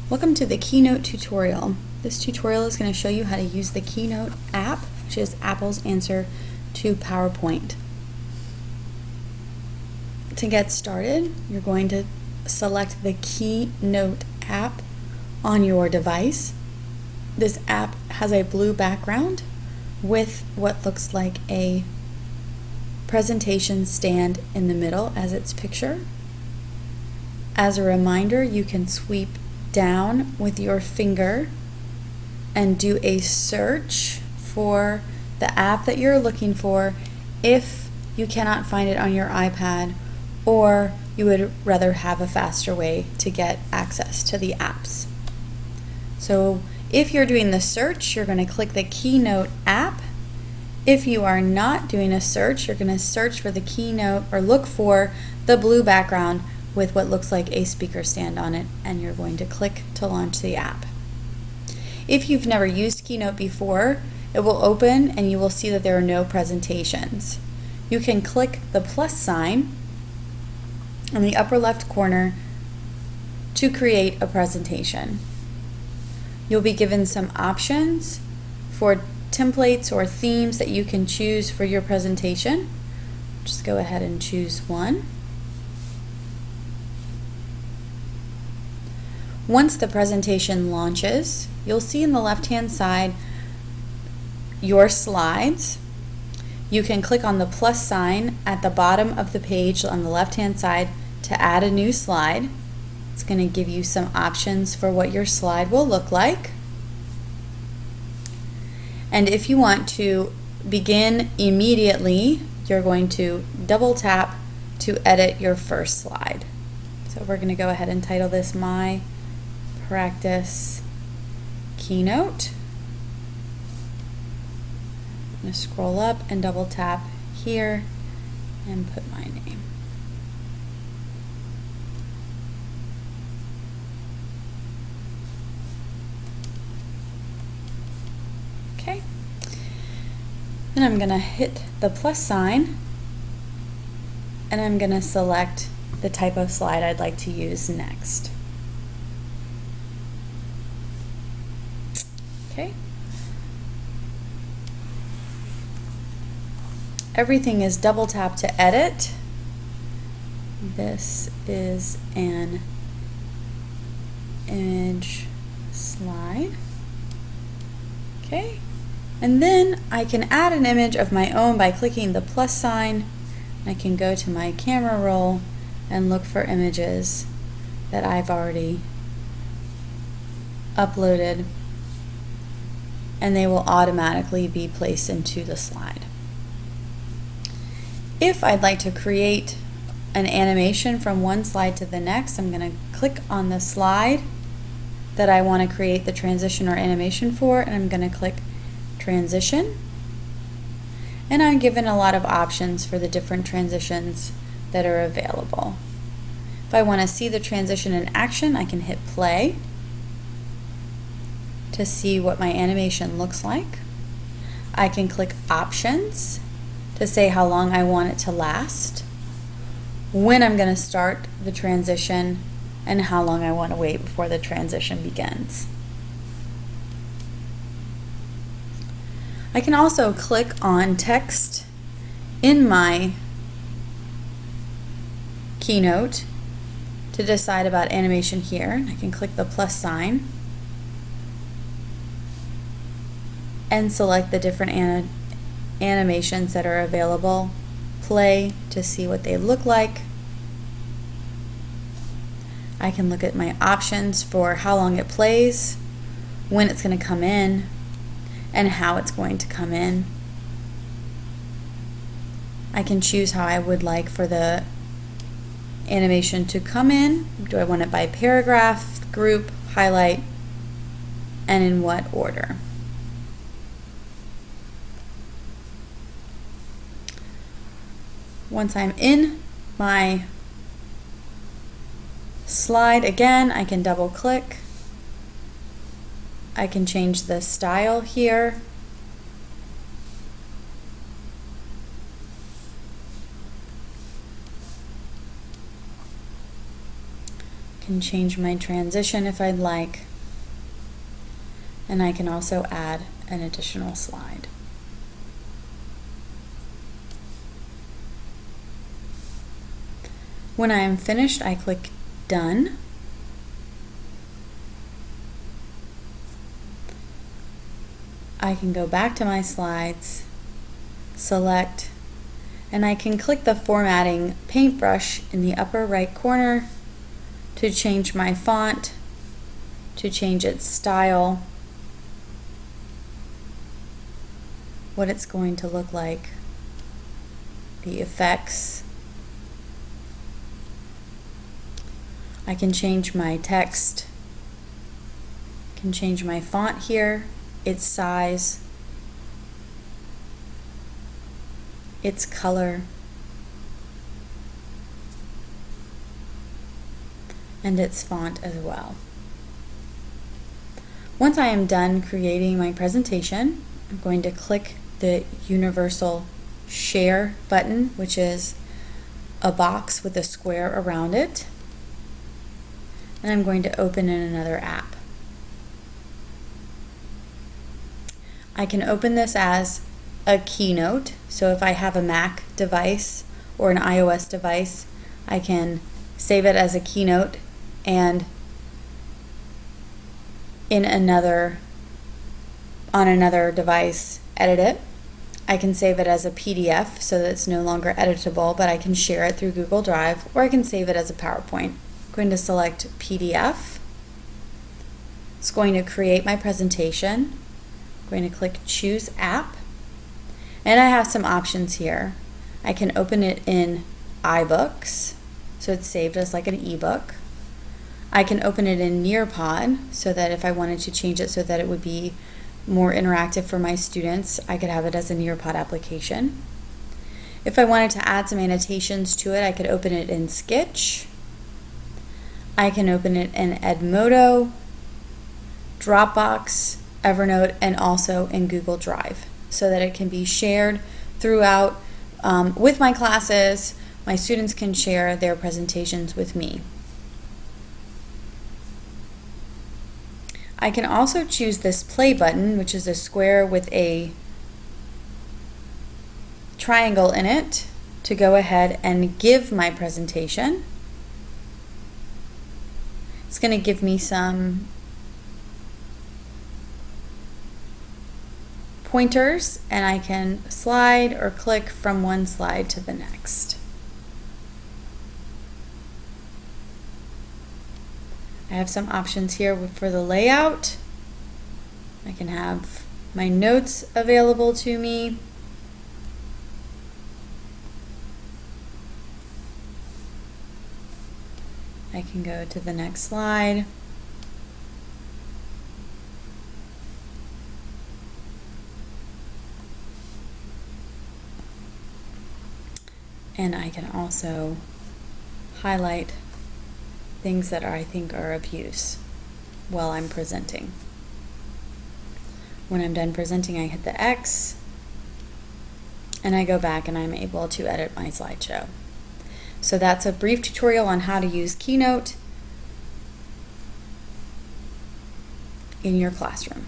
Welcome to the Keynote tutorial. This tutorial is going to show you how to use the Keynote app, which is Apple's answer to PowerPoint. To get started, you're going to select the Keynote app on your device. This app has a blue background with what looks like a presentation stand in the middle as its picture. As a reminder, you can sweep down with your finger and do a search for the app that you're looking for if you cannot find it on your iPad or you would rather have a faster way to get access to the apps. So if you're doing the search, you're going to click the Keynote app. If you are not doing a search, you're going to search for the Keynote or look for the blue background with what looks like a speaker stand on it, and you're going to click to launch the app. If you've never used Keynote before, it will open and you will see that there are no presentations. You can click the plus sign in the upper left corner to create a presentation. You'll be given some options for templates or themes that you can choose for your presentation. Just go ahead and choose one. Once the presentation launches, you'll see in the left-hand side your slides. You can click on the plus sign at the bottom of the page on the left-hand side to add a new slide. It's going to give you some options for what your slide will look like. And if you want to begin immediately, you're going to double tap to edit your first slide. So we're going to go ahead and title this My Practice Keynote. I'm going to scroll up and double tap here and put my name. Okay. Then I'm going to hit the plus sign and I'm going to select the type of slide I'd like to use next. Okay. Everything is double tap to edit. This is an image slide. Okay. And then I can add an image of my own by clicking the plus sign. I can go to my camera roll and look for images that I've already uploaded, and they will automatically be placed into the slide. If I'd like to create an animation from one slide to the next, I'm going to click on the slide that I want to create the transition or animation for, and I'm going to click Transition. And I'm given a lot of options for the different transitions that are available. If I want to see the transition in action, I can hit play to see what my animation looks like. I can click Options to say how long I want it to last, when I'm going to start the transition, and how long I want to wait before the transition begins. I can also click on text in my Keynote to decide about animation here. I can click the plus sign and select the different animations that are available. Play to see what they look like. I can look at my options for how long it plays, when it's going to come in, and how it's going to come in. I can choose how I would like for the animation to come in. Do I want it by paragraph, group, highlight, and in what order? Once I'm in my slide again, I can double click. I can change the style here. can change my transition if I'd like. And I can also add an additional slide. When I am finished, I click Done. I can go back to my slides, select, and I can click the formatting paintbrush in the upper right corner to change my font, to change its style, what it's going to look like, the effects. I can change my text, can change my font here, its size, its color, and its font as well. Once I am done creating my presentation, I'm going to click the universal share button, which is a box with a square around it. And I'm going to open in another app. I can open this as a Keynote. So if I have a Mac device or an iOS device, I can save it as a Keynote and on another device, edit it. I can save it as a PDF so that it's no longer editable, but I can share it through Google Drive, or I can save it as a PowerPoint. I'm going to select PDF. It's going to create my presentation. I'm going to click Choose App. And I have some options here. I can open it in iBooks, so it's saved as like an ebook. I can open it in Nearpod, so that if I wanted to change it so that it would be more interactive for my students, I could have it as a Nearpod application. If I wanted to add some annotations to it, I could open it in Sketch. I can open it in Edmodo, Dropbox, Evernote, and also in Google Drive, so that it can be shared throughout with my classes. My students can share their presentations with me. I can also choose this play button, which is a square with a triangle in it, to go ahead and give my presentation. It's going to give me some pointers, and I can slide or click from one slide to the next. I have some options here for the layout. I can have my notes available to me. I can go to the next slide. And I can also highlight things that I think are of use while I'm presenting. When I'm done presenting, I hit the X, and I go back and I'm able to edit my slideshow. So that's a brief tutorial on how to use Keynote in your classroom.